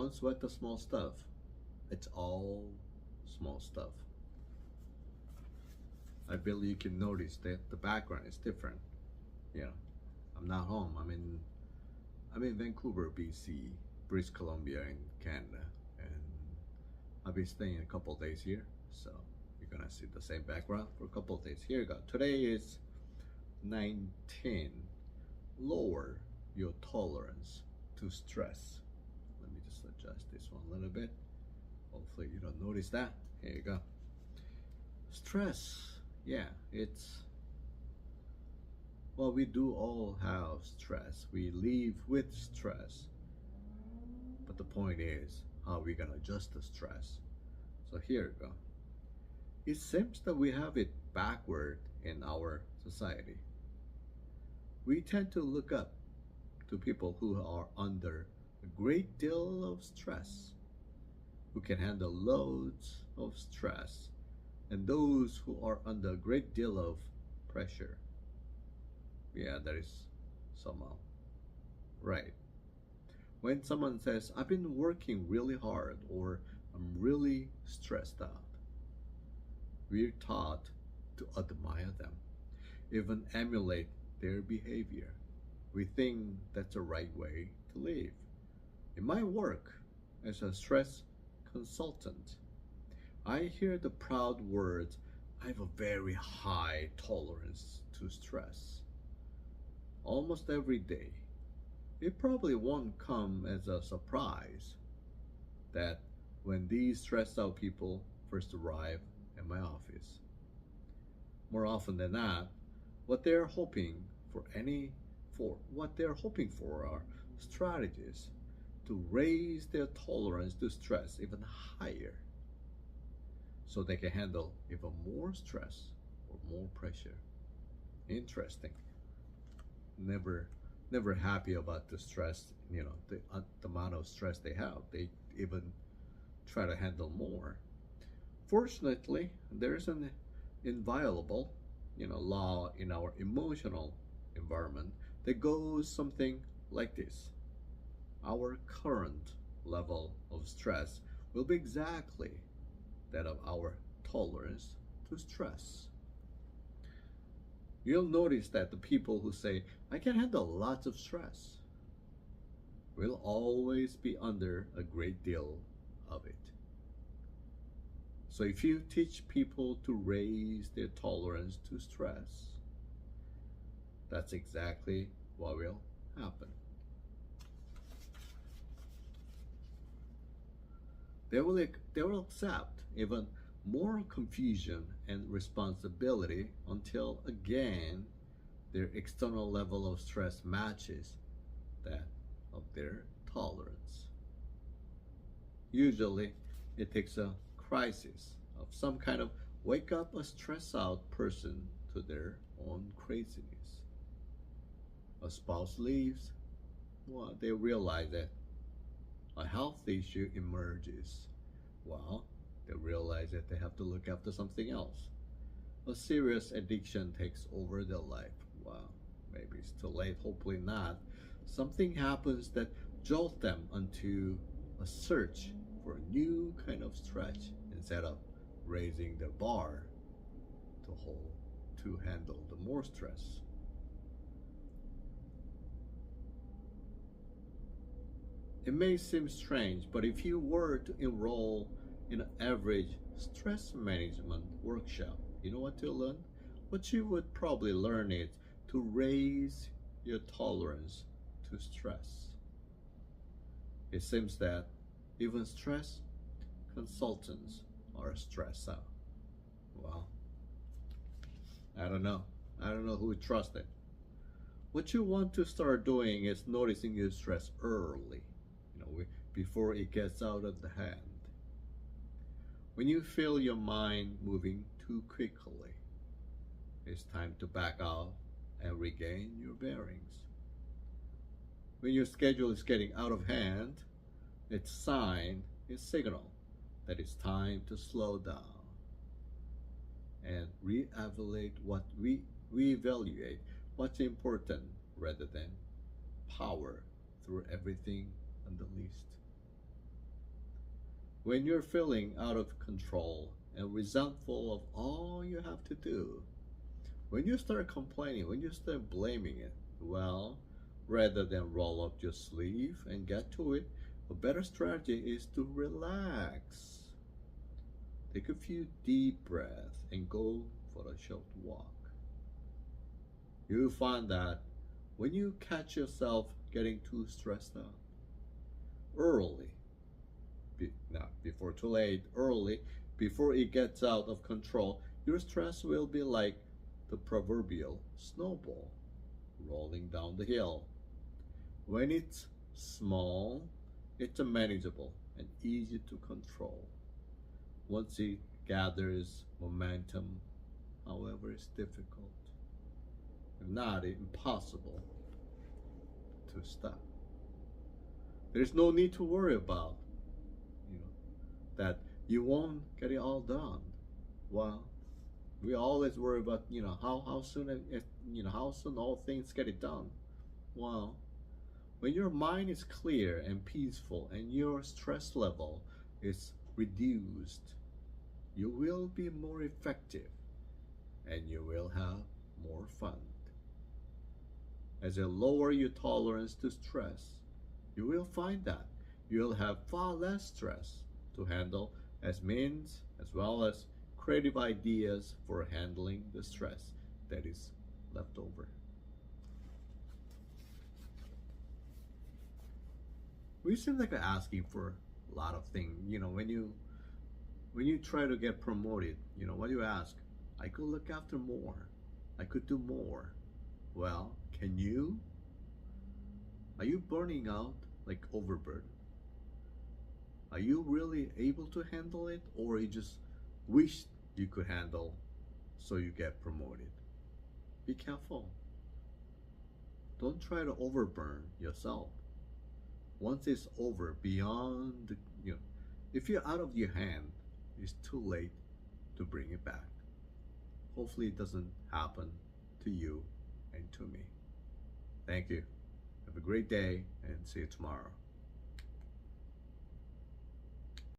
Don't sweat the small stuff. It's all small stuff. I believe you can notice that the background is different. You know, I'm not home. I'm in Vancouver, BC, British Columbia in Canada, and I'll be staying a couple days here. So you're gonna see the same background for a couple days. Here you go. Today is 19. Lower your tolerance to stress. Let me just adjust this one a little bit. Hopefully you don't notice that. Here you go. Stress. Yeah, well, we do all have stress. We live with stress. But the point is, how are we gonna adjust the stress? So here you go. It seems that we have it backward in our society. We tend to look up to people who are under a great deal of stress, who can handle loads of stress, and those who are under a great deal of pressure. Yeah, that is somehow right. When someone says, I've been working really hard, or I'm really stressed out, we're taught to admire them, even emulate their behavior. We think that's the right way to live. In my work as a stress consultant, I hear the proud words, I have a very high tolerance to stress, almost every day. It probably won't come as a surprise that when these stressed out people first arrive at my office, more often than not, what they're hoping what they're hoping for are strategies to raise their tolerance to stress even higher so they can handle even more stress or more pressure. Interesting. Never never happy about the stress, the amount of stress they have. They even try to handle more. Fortunately, there's an inviolable, law in our emotional environment that goes something like this. Our current level of stress will be exactly that of our tolerance to stress. You'll notice that the people who say, I can handle lots of stress, will always be under a great deal of it. So if you teach people to raise their tolerance to stress, that's exactly what will happen. They will accept even more confusion and responsibility until again their external level of stress matches that of their tolerance. Usually it takes a crisis of some kind of wake up a stressed out person to their own craziness. A spouse leaves, well, they realize that a health issue emerges. Well, they realize that they have to look after something else. A serious addiction takes over their life. Well, maybe it's too late, hopefully not. Something happens that jolts them onto a search for a new kind of stretch instead of raising their bar to handle the more stress. It may seem strange, but if you were to enroll in an average stress management workshop, you know what you'll learn? What you would probably learn is to raise your tolerance to stress. It seems that even stress consultants are stressed out. Well, I don't know. I don't know who would trust it. What you want to start doing is noticing your stress early, before it gets out of the hand. When you feel your mind moving too quickly, it's time to back out and regain your bearings. When your schedule is getting out of hand, it's signal that it's time to slow down and reevaluate what's important rather than power through everything on the list. When you're feeling out of control and resentful of all you have to do, when you start complaining, when you start blaming it, well, rather than roll up your sleeve and get to it, a better strategy is to relax. Take a few deep breaths and go for a short walk. You'll find that when you catch yourself getting too stressed out early, not before too late, early, before it gets out of control, your stress will be like the proverbial snowball rolling down the hill. When it's small, it's manageable and easy to control. Once it gathers momentum, however, it's difficult, if not impossible, to stop. There's no need to worry about, you know, that you won't get it all done. Well, we always worry about, how soon how soon all things get it done. Well, when your mind is clear and peaceful and your stress level is reduced, you will be more effective and you will have more fun. As you lower your tolerance to stress, you will find that you'll have far less stress to handle as means as well as creative ideas for handling the stress that is left over. We seem like asking for a lot of things. When you try to get promoted, what do you ask? I could look after more. I could do more. Well, can you? Are you burning out like overburden? Are you really able to handle it, or you just wish you could handle so you get promoted? Be careful. Don't try to overburn yourself. Once it's over, beyond if you're out of your hand, it's too late to bring it back. Hopefully it doesn't happen to you and to me. Thank you. Have a great day and see you tomorrow.